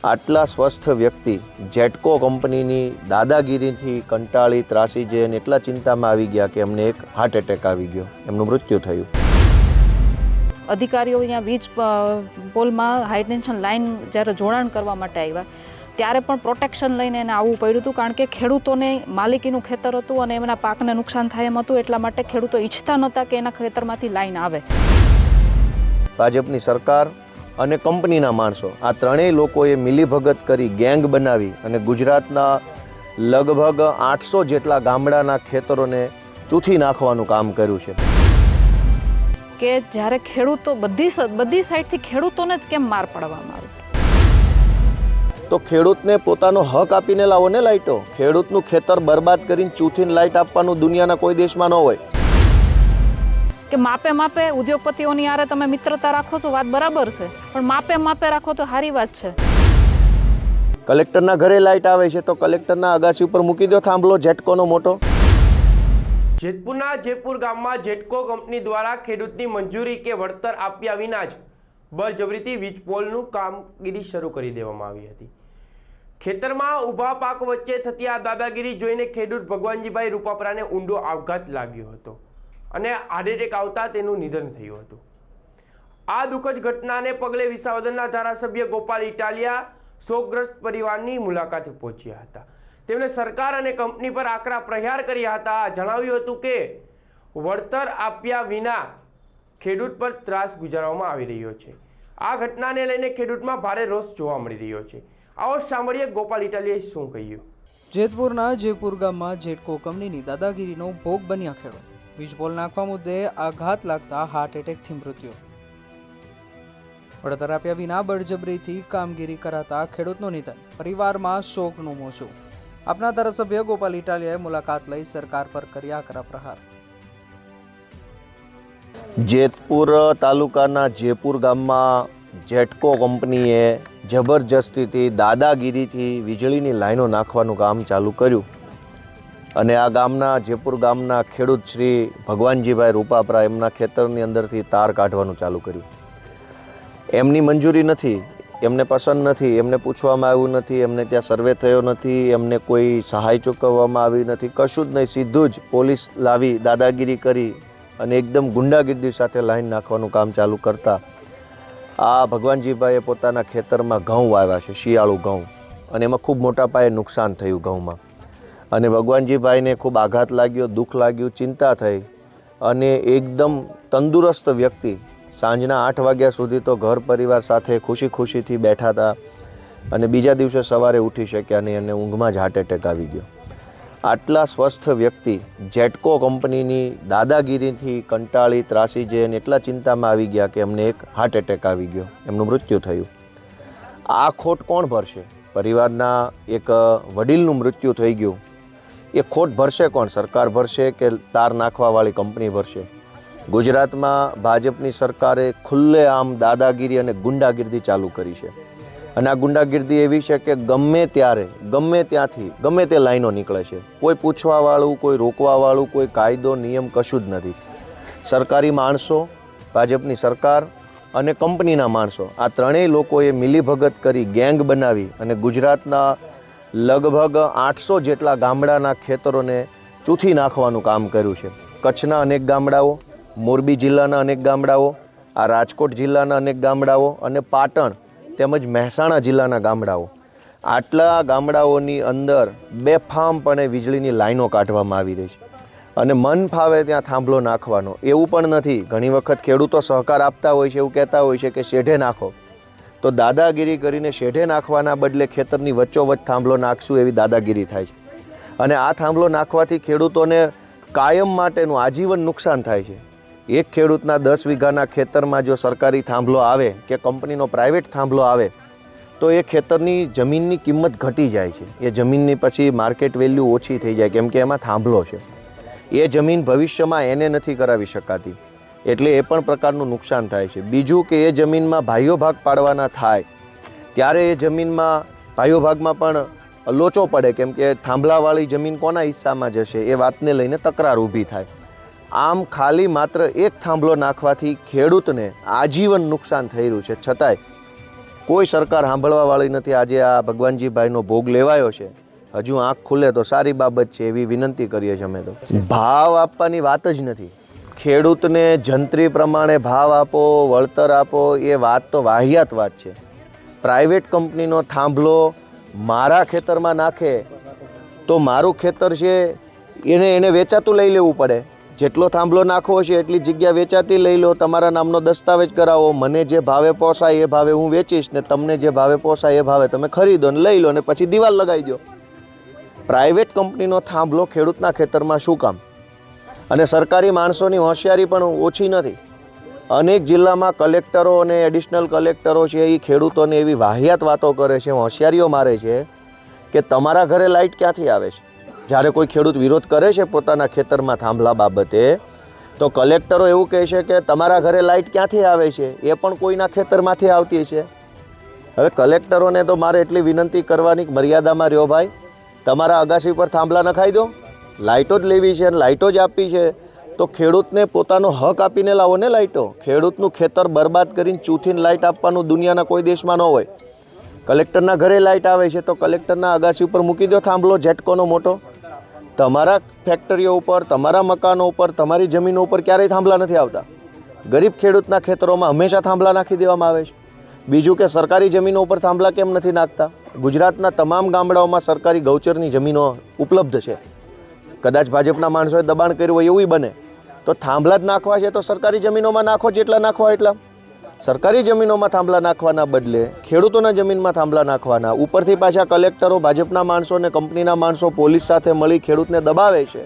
આટલા સ્વસ્થ વ્યક્તિ જેટકો કંપનીની દાદાગીરીથી કંટાળી ત્રાસી જઈ અને એટલા ચિંતામાં આવી ગયા કે એમને એક હાર્ટ એટેક આવી ગયો, એમનું મૃત્યુ થયું. અધિકારીઓ અહીંયા વીજ પોલમાં હાઈ ટેન્શન લાઇન જ્યારે જોડાણ કરવા માટે આવ્યા ત્યારે પણ પ્રોટેક્શન લઈને એને આવવું પડ્યું હતું, કારણ કે ખેડૂતોને માલિકીનું ખેતર હતું અને એમના પાકને નુકસાન થાય એમ હતું. એટલા માટે ખેડૂતો ઈચ્છતા નહોતા કે એના ખેતરમાંથી લાઇન આવે. ભાજપની સરકાર અને કંપનીના માણસો આ ત્રણેય લોકોએ મિલીભગત કરી ગેંગ બનાવી અને ગુજરાતના લગભગ 800 જેટલા ગામડાના ખેતરોને ચૂથી નાખવાનું કામ કર્યું છે. કે જ્યારે ખેડૂતો બધી સાઈડથી ખેડૂતોને જ કેમ માર પાડવામાં આવે છે? તો ખેડૂતને પોતાનો હક આપીને લાવો ને લાઇટો. ખેડૂતનું ખેતર બરબાદ કરીને ચૂથીને લાઇટ આપવાનું દુનિયાના કોઈ દેશમાં ન હોય. કે માપે ઉદ્યોગપતિઓની યારે તમે મિત્રતા રાખો છો, વાત બરાબર છે, પણ માપે રાખો તો સારી વાત છે. કલેક્ટરના ઘરે લાઇટ આવે છે તો કલેક્ટરના અગાસી ઉપર મૂકી દો થાંભલો જેટકોનો મોટો. જેતપુરના જેપુર ગામમાં જેટકો કંપની દ્વારા ખેડૂતની મંજૂરી કે વળતર આપ્યા વિના જ બળજબરીથી વીજ પોલનું કામગીરી શરૂ કરી દેવામાં આવી હતી. ખેતરમાં ઊભા પાક વચ્ચે થતી આ દાદાગીરી જોઈને ખેડૂત ભગવાનજીભાઈ રૂપાપરાને ઊંડો આઘાત લાગ્યો હતો અને હાર્ટ એટેક આવતા તેનું નિધન થયું હતું. આ દુઃખદ ઘટનાને પગલે વિસાવદરના ધારાસભ્ય ગોપાલ ઇટાલિયા શોકગ્રસ્ત પરિવારની મુલાકાતે પહોંચ્યા હતા. તેમણે સરકાર અને કંપની પર આકરા પ્રહાર કર્યા હતા. જણાવ્યું હતું કે વળતર આપ્યા વિના ખેડૂત પર ત્રાસ ગુજારવામાં આવી રહ્યો છે. આ ઘટનાને લઈને ખેડૂતમાં ભારે રોષ જોવા મળી રહ્યો છે. આવો સાંભળીએ ગોપાલ ઇટાલિયાએ શું કહ્યું. જેતપુરના જેપુર ગામમાં જેટકો કંપનીની દાદાગીરીનો ભોગ બન્યા ખેડૂત. વીજ પોલ નાખવા મુદ્દે આઘાત લાગતા હાર્ટ એટેકથી મૃત્યુ. વળતર આપ્યા વિના બળજબરીથી કામગીરી કરાતા ખેડૂતનું નિધન. પરિવારમાં શોકનું મોજું. આપના ધારાસભ્ય ગોપાલ ઇટાલિયાએ મુલાકાત લઈ સરકાર પર કર્યા આકરા પ્રહાર. જેતપુર તાલુકાના જેપુર ગામમાં જેટકો કંપનીએ જબરજસ્તીથી દાદાગીરીથી વીજળીની લાઈનો નાખવાનું કામ ચાલુ કર્યું અને આ ગામના જેપુર ગામના ખેડૂત શ્રી ભગવાનજીભાઈ રૂપાપરા એમના ખેતરની અંદરથી તાર કાઢવાનું ચાલુ કર્યું. એમની મંજૂરી નથી, એમને પસંદ નથી, એમને પૂછવામાં આવ્યું નથી, એમને ત્યાં સર્વે થયો નથી, એમને કોઈ સહાય ચૂકવવામાં આવી નથી, કશું જ નહીં. સીધું જ પોલીસ લાવી દાદાગીરી કરી અને એકદમ ગુંડાગીરી સાથે લાઈન નાખવાનું કામ ચાલુ કરતા આ ભગવાનજીભાઈએ પોતાના ખેતરમાં ઘઉં વાવ્યા છે, શિયાળુ ઘઉં, અને એમાં ખૂબ મોટા પાયે નુકસાન થયું ઘઉંમાં. અને ભગવાનજીભાઈને ખૂબ આઘાત લાગ્યો, દુઃખ લાગ્યું, ચિંતા થઈ અને એકદમ તંદુરસ્ત વ્યક્તિ સાંજના 8 વાગ્યા સુધી તો ઘર પરિવાર સાથે ખુશીથી બેઠા હતા અને બીજા દિવસે સવારે ઉઠી શક્યા નહીં અને ઊંઘમાં જ હાર્ટ એટેક આવી ગયો. આટલા સ્વસ્થ વ્યક્તિ જેટકો કંપનીની દાદાગીરીથી કંટાળી ત્રાસી જઈ અને એટલા ચિંતામાં આવી ગયા કે એમને એક હાર્ટ એટેક આવી ગયો, એમનું મૃત્યુ થયું. આ ખોટ કોણ ભરશે? પરિવારના એક વડીલનું મૃત્યુ થઈ ગયું, એ ખોટ ભરશે કોણ? સરકાર ભરશે કે તાર નાખવાવાળી કંપની ભરશે? ગુજરાતમાં ભાજપની સરકારે ખુલ્લેઆમ દાદાગીરી અને ગુંડાગીરી ચાલુ કરી છે અને આ ગુંડાગીરી એવી છે કે ગમે ત્યારે ગમે ત્યાંથી ગમે તે લાઈનો નીકળે છે. કોઈ પૂછવાવાળું, કોઈ રોકવાવાળું, કોઈ કાયદો નિયમ કશું જ નથી. સરકારી માણસો, ભાજપની સરકાર અને કંપનીના માણસો આ ત્રણેય લોકોએ મિલીભગત કરી ગેંગ બનાવી અને ગુજરાતના લગભગ 800 જેટલા ગામડાના ખેતરોને ચૂથી નાખવાનું કામ કર્યું છે. કચ્છના અનેક ગામડાઓ, મોરબી જિલ્લાના અનેક ગામડાઓ, આ રાજકોટ જિલ્લાના અનેક ગામડાઓ અને પાટણ તેમજ મહેસાણા જિલ્લાના ગામડાઓ, આટલા ગામડાઓની અંદર બેફામપણે વીજળીની લાઈનો કાઢવામાં આવી રહી છે અને મન ફાવે ત્યાં થાંભલો નાખવાનો. એવું પણ નથી. ઘણી વખત ખેડૂતો સહકાર આપતા હોય છે, એવું કહેતા હોય છે કે શેઢે નાખો, તો દાદાગીરી કરીને શેઢે નાખવાના બદલે ખેતરની વચ્ચોવચ્ચ થાંભલો નાખશું એવી દાદાગીરી થાય છે. અને આ થાંભલો નાખવાથી ખેડૂતોને કાયમ માટેનું આજીવન નુકસાન થાય છે. એક ખેડૂતના 10 વીઘાના ખેતરમાં જો સરકારી થાંભલો આવે કે કંપનીનો પ્રાઇવેટ થાંભલો આવે તો એ ખેતરની જમીનની કિંમત ઘટી જાય છે. એ જમીનની પછી માર્કેટ વેલ્યુ ઓછી થઈ જાય કેમ કે એમાં થાંભલો છે. એ જમીન ભવિષ્યમાં એને નથી કરાવી શકાતી, એટલે એ પણ પ્રકારનું નુકસાન થાય છે. બીજું કે એ જમીનમાં ભાઈઓ ભાગ પાડવાના થાય ત્યારે એ જમીનમાં ભાઈઓ ભાગમાં પણ લોચો પડે કેમ કે થાંભલાવાળી જમીન કોના હિસ્સામાં જશે એ વાતને લઈને તકરાર ઊભી થાય. આમ ખાલી માત્ર એક થાંભલો નાખવાથી ખેડૂતને આજીવન નુકસાન થઈ રહ્યું છે. છતાંય કોઈ સરકાર સાંભળવાવાળી નથી. આજે આ ભગવાનજીભાઈનો ભોગ લેવાયો છે, હજુ આંખ ખુલે તો સારી બાબત છે એવી વિનંતી કરીએ છીએ અમે તો. ભાવ આપવાની વાત જ નથી. ખેડૂતને જંત્રી પ્રમાણે ભાવ આપો, વળતર આપો, એ વાત તો વાહિયાત વાત છે. પ્રાઇવેટ કંપનીનો થાંભલો મારા ખેતરમાં નાખે તો મારું ખેતર છે એને વેચાતું લઈ લેવું પડે. જેટલો થાંભલો નાખવો છે એટલી જગ્યા વેચાતી લઈ લો, તમારા નામનો દસ્તાવેજ કરાવો, મને જે ભાવે પોસાય એ ભાવે હું વેચીશ ને તમને જે ભાવે પોસાય એ ભાવે તમે ખરીદો ને લઈ લો ને પછી દિવાલ લગાવી દો. પ્રાઇવેટ કંપનીનો થાંભલો ખેડૂતના ખેતરમાં શું કામ? અને સરકારી માણસોની હોશિયારી પણ ઓછી નથી. અનેક જિલ્લામાં કલેક્ટરો અને એડિશનલ કલેક્ટરો છે એ ખેડૂતોને એવી વાહિયાત વાતો કરે છે, હોશિયારીઓ મારે છે કે તમારા ઘરે લાઇટ ક્યાંથી આવે છે. જ્યારે કોઈ ખેડૂત વિરોધ કરે છે પોતાના ખેતરમાં થાંભલા બાબતે તો કલેક્ટરો એવું કહે છે કે તમારા ઘરે લાઇટ ક્યાંથી આવે છે, એ પણ કોઈના ખેતરમાંથી આવતી છે. હવે કલેક્ટરોને તો મારે એટલી વિનંતી કરવાની મર્યાદામાં રહ્યો ભાઈ, તમારા અગાસી પર થાંભલા નખાઈ દો. લાઇટો જ લેવી છે અને લાઇટો જ આપવી છે તો ખેડૂતને પોતાનો હક આપીને લાવો ને લાઇટો. ખેડૂતનું ખેતર બરબાદ કરીને ચૂથીને લાઇટ આપવાનું દુનિયાના કોઈ દેશમાં ન હોય. કલેક્ટરના ઘરે લાઇટ આવે છે તો કલેક્ટરના અગાસી ઉપર મૂકી દો થાંભલો જેટકોનો મોટો. તમારા ફેક્ટરીઓ ઉપર, તમારા મકાનો ઉપર, તમારી જમીનો ઉપર ક્યારેય થાંભલા નથી આવતા. ગરીબ ખેડૂતના ખેતરોમાં હંમેશા થાંભલા નાખી દેવામાં આવે છે. બીજું કે સરકારી જમીનો ઉપર થાંભલા કેમ નથી નાખતા? ગુજરાતના તમામ ગામડાઓમાં સરકારી ગૌચરની જમીનો ઉપલબ્ધ છે. કદાચ ભાજપના માણસોએ દબાણ કર્યું હોય એવું બને તો થાંભલા જ નાખવા છે તો સરકારી જમીનોમાં નાખો, જેટલા નાખવા એટલા. સરકારી જમીનોમાં થાંભલા નાખવાના બદલે ખેડૂતોના જમીનમાં થાંભલા નાખવાના. ઉપરથી પાછા કલેક્ટરો, ભાજપના માણસો અને કંપનીના માણસો પોલીસ સાથે મળી ખેડૂતને દબાવે છે.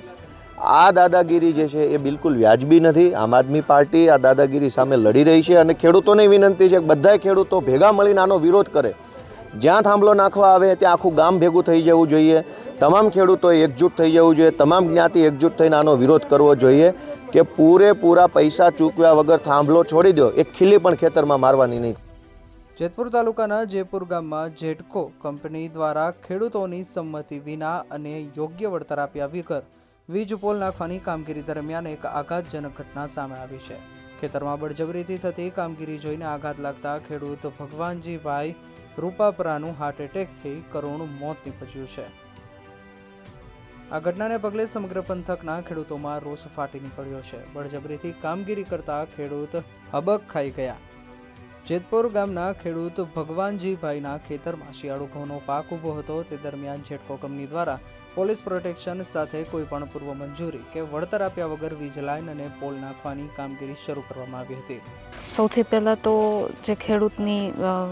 આ દાદાગીરી જે છે એ બિલકુલ વ્યાજબી નથી. આમ આદમી પાર્ટી આ દાદાગીરી સામે લડી રહી છે અને ખેડૂતોને વિનંતી છે કે બધા ખેડૂતો ભેગા મળીને આનો વિરોધ કરે. જ્યાં થાંભલો નાખવા આવે ત્યાં આખું ગામ ભેગું થઈ જવું જોઈએ. તમામ ખેડૂતોએ એકજૂટ થઈ જવું જોઈએ. તમામ જ્ઞાતિ એકજૂટ થઈને આનો વિરોધ કરવો જોઈએ કે પૂરેપૂરા પૈસા ચૂકવ્યા વગર થાંભલો છોડી દો, એક ખીલી પણ ખેતરમાં મારવાની નહીં. જેતપુર તાલુકાના જેપુર ગામમાં જેટકો કંપની દ્વારા ખેડૂતોની સંમતિ વિના અને યોગ્ય વળતર આપ્યા વગર વીજ પોલ નાખવાની કામગીરી દરમિયાન એક આઘાતજનક ઘટના સામે આવી છે. ખેતરમાં બળજબરીથી થતી કામગીરી જોઈને આઘાત લાગતા ખેડૂત ભગવાનજીભાઈ રૂપાપરાનું હાર્ટ એટેકથી કરુણ મોત નીપજ્યું છે. આ ઘટનાને પગલે સમગ્ર પંથકના ખેડૂતોમાં રોષ ફાટી નીકળ્યો છે. બળજબરીથી કામગીરી કરતા ખેડૂત હબક ખાઈ ગયા. જેતપુર ગામના ખેડૂત ભગવાનજીભાઈના ખેતરમાં શિયાળુ ઘઉંનો પાક ઊભો હતો. તે દરમિયાન જેટકો કંપની દ્વારા પોલીસ પ્રોટેક્શન સાથે કોઈપણ પૂર્વ મંજૂરી કે વળતર આપ્યા વગર વીજ લાઇન અને પોલ નાખવાની કામગીરી શરૂ કરવામાં આવી હતી. સૌથી પહેલાં તો જે ખેડૂતની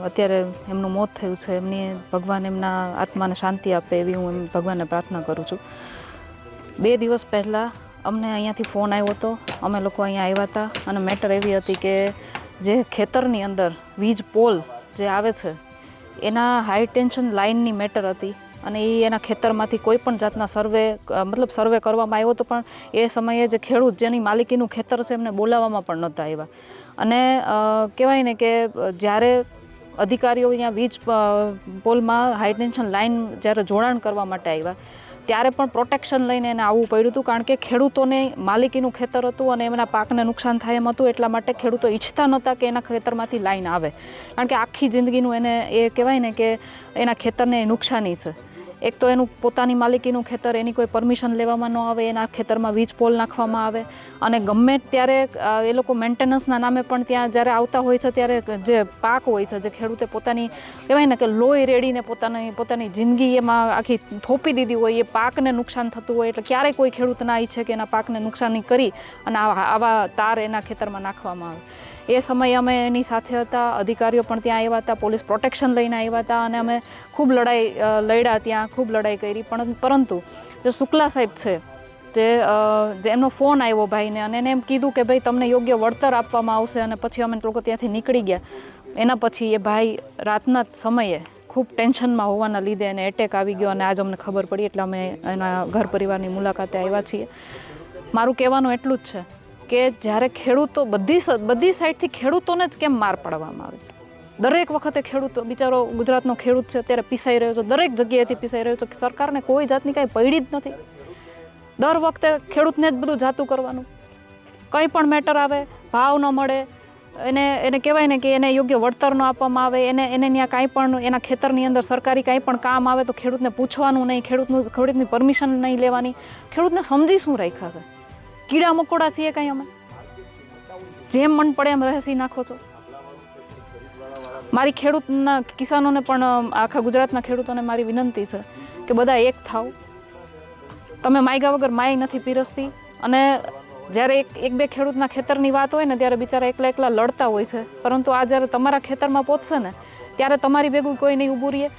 અત્યારે એમનું મોત થયું છે, એમની ભગવાન એમના આત્માને શાંતિ આપે એવી હું ભગવાનને પ્રાર્થના કરું છું. 2 દિવસ પહેલાં અમને અહીંયાથી ફોન આવ્યો હતો. અમે લોકો અહીંયા આવ્યા હતા અને મેટર એવી હતી કે જે ખેતરની અંદર વીજ પોલ જે આવે છે એના હાઈ ટેન્શન લાઇનની મેટર હતી અને એ એના ખેતરમાંથી કોઈ પણ જાતના સર્વે કરવામાં આવ્યો હતો, પણ એ સમયે જે ખેડૂત જેની માલિકીનું ખેતર છે એમને બોલાવવામાં પણ નહોતા આવ્યા. અને કહેવાય ને કે જ્યારે અધિકારીઓ અહીંયા વીજ પોલમાં હાઈ ટેન્શન લાઇન જ્યારે જોડાણ કરવા માટે આવ્યા ત્યારે પણ પ્રોટેક્શન લઈને એને આવવું પડ્યું હતું, કારણ કે ખેડૂતોને માલિકીનું ખેતર હતું અને એમના પાકને નુકસાન થાય એમ હતું. એટલા માટે ખેડૂતો ઈચ્છતા નહોતા કે એના ખેતરમાંથી લાઈન આવે, કારણ કે આખી જિંદગીનું એને એ કહેવાય ને કે એના ખેતરને નુકસાની છે. એક તો એનું પોતાની માલિકીનું ખેતર, એની કોઈ પરમિશન લેવામાં ન આવે, એના ખેતરમાં વીજ પોલ નાખવામાં આવે અને ગમે ત્યારે એ લોકો મેન્ટેનન્સના નામે પણ ત્યાં જ્યારે આવતા હોય છે ત્યારે જે પાક હોય છે, જે ખેડૂતે પોતાની કહેવાય ને કે લોહી રેડીને પોતાની જિંદગી એમાં આખી થોપી દીધી હોય, એ પાકને નુકસાન થતું હોય એટલે ક્યારેય કોઈ ખેડૂત ના ઈચ્છે કે એના પાકને નુકસાની કરી અને આવા તાર એના ખેતરમાં નાખવામાં આવે. એ સમયે અમે એની સાથે હતા, અધિકારીઓ પણ ત્યાં આવ્યા હતા, પોલીસ પ્રોટેક્શન લઈને આવ્યા હતા અને અમે ખૂબ લડ્યા ત્યાં, ખૂબ લડાઈ કરી. પરંતુ જે શુક્લા સાહેબ છે, જે એમનો ફોન આવ્યો ભાઈને અને એને એમ કીધું કે ભાઈ તમને યોગ્ય વળતર આપવામાં આવશે અને પછી અમે લોકો ત્યાંથી નીકળી ગયા. એના પછી એ ભાઈ રાતના સમયે ખૂબ ટેન્શનમાં હોવાના લીધે એને એટેક આવી ગયો અને આજ અમને ખબર પડી એટલે અમે એના ઘર પરિવારની મુલાકાતે આવ્યા છીએ. મારું કહેવાનું એટલું જ છે કે જ્યારે ખેડૂતો બધી સાઈડથી ખેડૂતોને જ કેમ માર પાડવામાં આવે છે. દરેક વખતે ખેડૂતો, બિચારો ગુજરાતનો ખેડૂત છે અત્યારે પીસાઈ રહ્યો છે, દરેક જગ્યાએથી પીસાઈ રહ્યો છે. સરકારને કોઈ જાતની કાંઈ પડી જ નથી. દર વખતે ખેડૂતને જ બધું જાતું કરવાનું. કંઈ પણ મેટર આવે, ભાવ ન મળે, એને કહેવાય ને કે એને યોગ્ય વળતર ન આપવામાં આવે, એને ત્યાં કાંઈ પણ એના ખેતરની અંદર સરકારી કાંઈ પણ કામ આવે તો ખેડૂતને પૂછવાનું નહીં, ખેડૂતની પરમિશન નહીં લેવાની. ખેડૂતને સમજી શું રાખ્યા છે? કીડા મકોડા છીએ કાંઈ અમે? જેમ મન પડે એમ રહેસી નાખો છો. મારી ખેડૂતના કિસાનોને પણ, આખા ગુજરાતના ખેડૂતોને મારી વિનંતી છે કે બધા એક થાવ. તમે માયગા વગર માય નથી પીરસતી. અને જ્યારે એક બે ખેડૂતના ખેતરની વાત હોય ને ત્યારે બિચારા એકલા લડતા હોય છે, પરંતુ આ જ્યારે તમારા ખેતરમાં પહોંચશે ને ત્યારે તમારી ભેગું કોઈ નહીં ઊભું રહે.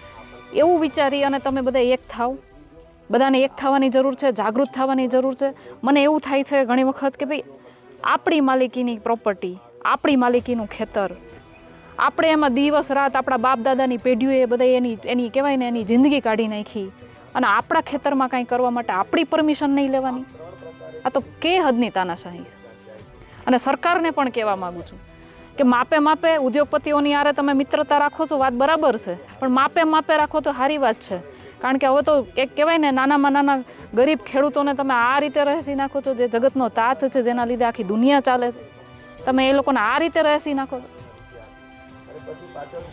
એવું વિચારી અને તમે બધા એક થાવ. બધાને એક થવાની જરૂર છે, જાગૃત થવાની જરૂર છે. મને એવું થાય છે ઘણી વખત કે ભાઈ આપણી માલિકીની પ્રોપર્ટી, આપણી માલિકીનું ખેતર, આપણે એમાં દિવસ રાત આપણા બાપ દાદાની પેઢીઓએ બધા એની કહેવાય ને એની જિંદગી કાઢી નાખી, અને આપણા ખેતરમાં કાંઈ કરવા માટે આપણી પરમિશન નહીં લેવાની. આ તો કે હદની તાનાશાહી છે. અને સરકારને પણ કહેવા માગું છું કે માપે ઉદ્યોગપતિઓની આરે તમે મિત્રતા રાખો છો, વાત બરાબર છે, પણ માપે રાખો તો સારી વાત છે. કારણ કે હવે તો એક કહેવાય ને નાનામાં નાના ગરીબ ખેડૂતોને તમે આ રીતે રહેસી નાખો છો, જે જગતનો તાત છે, જેના લીધે આખી દુનિયા ચાલે છે, તમે એ લોકોને આ રીતે રહેસી નાખો છો.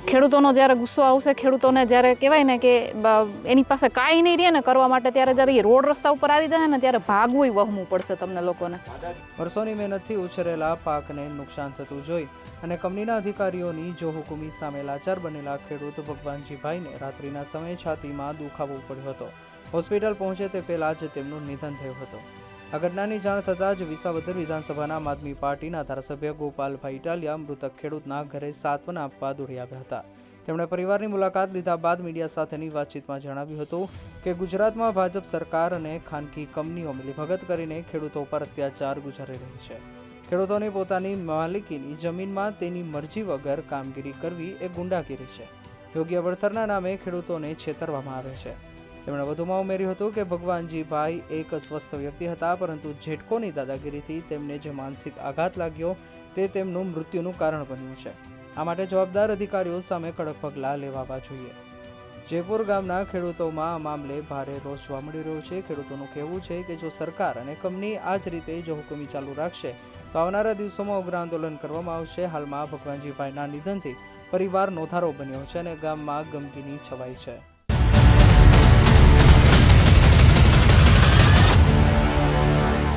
ખેડૂતોનો જ્યારે ગુસ્સો આવશે, ખેડૂતોને જ્યારે કહેવાય ને કે એની પાસે કાંઈ નહીં રહે ને કરવા માટે, ત્યારે જ્યારે એ રોડ રસ્તા ઉપર આવી જાય ને ત્યારે ભાગવું વહમવું પડશે તમને લોકોને. વર્ષોની મહેનતથી ઉછરેલા પાકને નુકસાન થતું જોઈ અને કંપનીના અધિકારીઓની જોહુકુમી સામે લાચાર બનેલા ખેડૂત ભગવાનજીભાઈને રાત્રિના સમયે છાતીમાં દુખાવો પડ્યો હતો. હોસ્પિટલ પહોંચે તે પહેલાં જ તેમનું નિધન થયું હતું. આ ઘટનાની જાણ થતાં જ વિસાવદર વિધાનસભાના આમ આદમી પાર્ટીના ધારાસભ્ય ગોપાલભાઈ ઇટાલિયા મૃતક ખેડૂતના ઘરે સાંત્વના આપવા દોડી આવ્યા હતા. તેમણે પરિવારની મુલાકાત લીધા બાદ મીડિયા સાથેની વાતચીતમાં જણાવ્યું હતું કે ગુજરાતમાં ભાજપ સરકાર અને ખાનગી કંપનીઓ મિલીભગત કરીને ખેડૂતો પર અત્યાચાર ગુજારી રહી છે. ખેડૂતોની પોતાની માલિકીની જમીનમાં તેની મરજી વગર કામગીરી કરવી એ ગુંડાગીરી છે. યોગ્ય વળતરના નામે ખેડૂતોને છેતરવામાં આવે છે. તેમણે વધુમાં ઉમેર્યું હતું કે ભગવાનજીભાઈ એક સ્વસ્થ વ્યક્તિ હતા, પરંતુ જેટકોની દાદાગીરીથી તેમને જે માનસિક આઘાત લાગ્યો તે તેમનું મૃત્યુનું કારણ બન્યું છે. આ માટે જવાબદાર અધિકારીઓ સામે કડક પગલાં લેવાવા જોઈએ. જયપુર ગામના ખેડૂતોમાં આ મામલે ભારે રોષ જોવા મળી રહ્યો છે. ખેડૂતોનું કહેવું છે કે જો સરકાર અને કંપની આ જ રીતે જો હુકમી ચાલુ રાખશે તો આવનારા દિવસોમાં ઉગ્ર આંદોલન કરવામાં આવશે. હાલમાં ભગવાનજીભાઈના નિધનથી પરિવાર નોંધારો બન્યો છે અને ગામમાં ગમગીની છવાઈ છે.